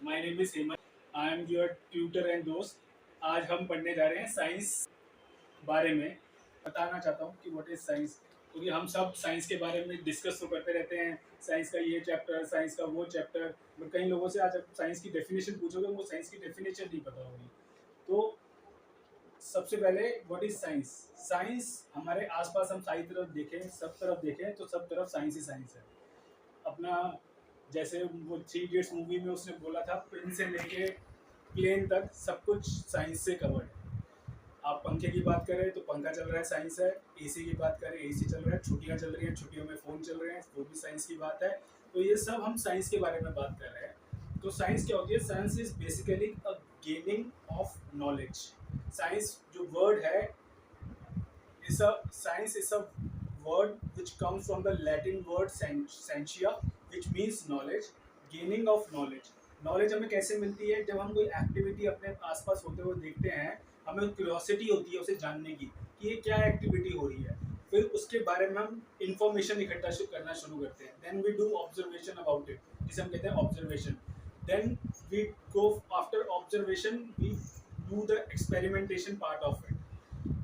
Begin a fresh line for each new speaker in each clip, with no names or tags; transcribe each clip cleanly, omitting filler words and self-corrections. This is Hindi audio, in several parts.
My name is Hemant. I am your tutor and दोस्त। आज हम पढ़ने जा रहे हैं साइंस बारे में। बताना चाहता हूँ कि व्हाट इज साइंस, क्योंकि हम सब साइंस के बारे में डिस्कस तो करते रहते हैं। साइंस का ये चैप्टर, साइंस का वो चैप्टर, बट कई लोगों से आज आप साइंस की डेफिनेशन पूछोगे, उनको साइंस की डेफिनेशन नहीं पता होगी। तो सबसे पहले व्हाट इज साइंस। साइंस हमारे आसपास हम सारी तरफ देखें, सब तरफ देखें तो सब तरफ साइंस ही साइंस है। अपना जैसे वो थ्री इडियट्स मूवी में उसने बोला था, पिन से लेके प्लेन तक सब कुछ साइंस से कवर्ड है। आप पंखे की बात करें तो पंखा चल रहा है, साइंस है। एसी की बात करें, एसी चल रहा है। छुट्टियां चल रही हैं, छुट्टियों में फ़ोन चल रहे हैं, वो भी साइंस की बात है। तो ये सब हम साइंस के बारे में बात कर रहे हैं। तो साइंस क्या होती है? Science is basically a gaining of knowledge. Science जो वर्ड है, is a science is a word which comes from the Latin word scientia, which means knowledge, gaining of knowledge. Knowledge हमें कैसे मिलती है? जब हम कोई एक्टिविटी अपने आसपास होते हुए देखते हैं, हमें क्यूरियोसिटी होती है उसे जानने की कि ये क्या एक्टिविटी हो रही है। फिर उसके बारे में हम इंफॉर्मेशन इकट्ठा करना शुरू करते हैं। Then we do observation about it, जिसे हम कहते हैं observation. Then we go after observation, we do the experimentation part of it,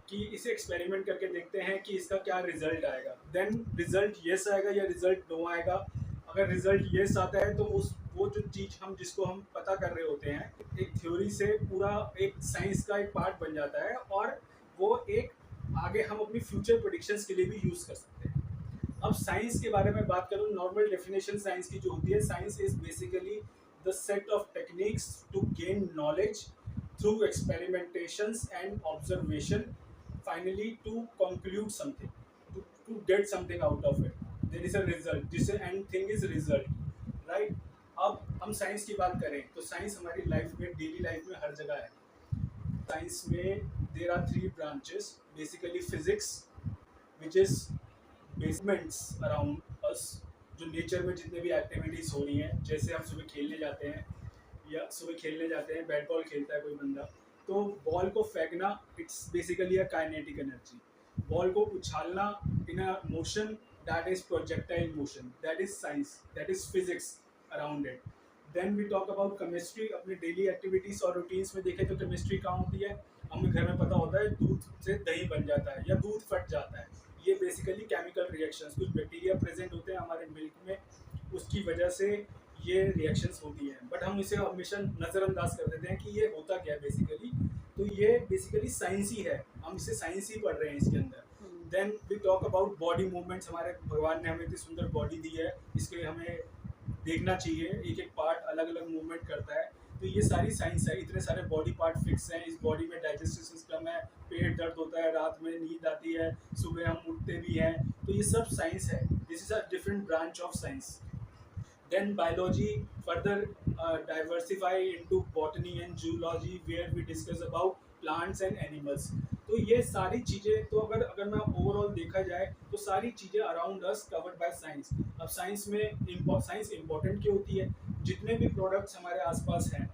कि इसे एक्सपेरिमेंट करके देखते हैं कि इसका क्या रिजल्ट आएगा। देन रिजल्ट येस आएगा या रिजल्ट नो आएगा। अगर रिजल्ट येस आता है तो उस वो जो चीज़ हम जिसको हम पता कर रहे होते हैं, एक थ्योरी से पूरा एक साइंस का एक पार्ट बन जाता है, और वो एक आगे हम अपनी फ्यूचर प्रोडिक्शंस के लिए भी यूज़ कर सकते हैं। अब साइंस के बारे में बात करूँ, नॉर्मल डेफिनेशन साइंस की जो होती है, science is basically the set of techniques to gain knowledge through experimentations and observation, finally to conclude something, to get something out of it. There is a result, जिससे end thing is result, right. अब हम साइंस की बात करें तो साइंस हमारी लाइफ में, डेली लाइफ में हर जगह है। साइंस में there are three branches, basically physics which is basements around us, जो नेचर में जितने भी एक्टिविटीज़ हो रही हैं। जैसे हम सुबह खेलने जाते हैं, या सुबह खेलने जाते हैं, बैट बॉल खेलता है कोई बंदा, तो बॉल को फेंकना, it's basically a kinetic energy. Ball को उछालना in a motion, that is projectile motion, that is science, that is physics around it. Then we talk about chemistry. अपनी डेली एक्टिविटीज़ और रूटीन्स में देखें तो केमिस्ट्री कहाँ होती है? हमें घर में पता होता है, दूध से दही बन जाता है या दूध फट जाता है। ये बेसिकली केमिकल रिएक्शंस, कुछ बैक्टीरिया प्रेजेंट होते हैं हमारे मिल्क में, उसकी वजह से ये रिएक्शंस होती हैं। बट हम इसे हमेशा नज़रअंदाज कर देते हैं कि ये होता क्या है बेसिकली। तो ये बेसिकली साइंस ही है, हम इसे साइंस ही पढ़ रहे हैं इसके अंदर। Then we talk about body movements. हमारे भगवान ने हमें इतनी सुंदर बॉडी दी है, इसके हमें देखना चाहिए, एक एक पार्ट अलग अलग मूवमेंट करता है। तो ये सारी साइंस है। इतने सारे बॉडी पार्ट फिक्स हैं, इस बॉडी में डाइजेस्टिव सिस्टम है, पेट दर्द होता है, रात में नींद आती है, सुबह हम उठते भी हैं। तो ये सब साइंस है। This is a different branch of science. Then biology further diversify into botany and zoology, where we discuss about plants and animals. तो ये सारी चीज़ें, तो अगर अगर मैं ओवरऑल देखा जाए तो सारी चीज़ें around us covered by science. अब साइंस में साइंस इंपॉर्टेंट क्यों होती है? जितने भी प्रोडक्ट्स हमारे आसपास हैं,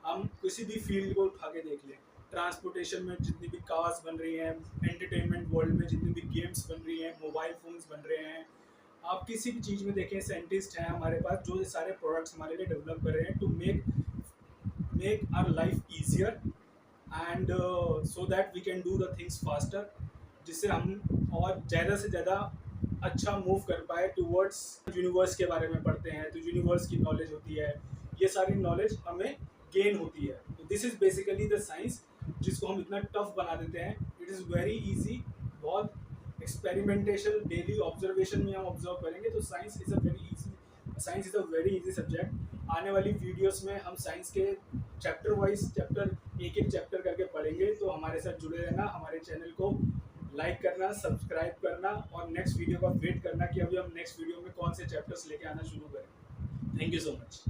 हम किसी भी फील्ड को उठा के देख लें, ट्रांसपोर्टेशन में जितनी भी कार्स बन रही हैं, एंटरटेनमेंट वर्ल्ड में जितनी भी गेम्स बन रही हैं, मोबाइल फोन्स बन रहे हैं, आप किसी भी चीज़ में देखें, साइंटिस्ट हैं हमारे पास जो ये सारे प्रोडक्ट्स हमारे लिए डेवलप कर रहे हैं to make make our life easier, and so that we can do the things faster, जिससे हम और ज़्यादा से ज़्यादा अच्छा मूव कर पाए टूवर्ड्स। यूनिवर्स के बारे में पढ़ते हैं तो यूनिवर्स की नॉलेज होती है, ये सारी नॉलेज हमें गेन होती है। तो this is basically the science, जिसको हम इतना टफ बना देते हैं। इट इज़ वेरी ईजी, बहुत एक्सपेरिमेंटेशन, डेली ऑब्जर्वेशन में हम ऑब्जर्व करेंगे तो science is a very easy subject. आने वाली वीडियोस में हम साइंस के चैप्टर वाइज चैप्टर, एक एक चैप्टर करके पढ़ेंगे। तो हमारे साथ जुड़े रहना, हमारे चैनल को लाइक करना, सब्सक्राइब करना, और नेक्स्ट वीडियो का वेट करना कि अभी हम नेक्स्ट वीडियो में कौन से चैप्टर्स लेके आना शुरू करें। Thank you so much.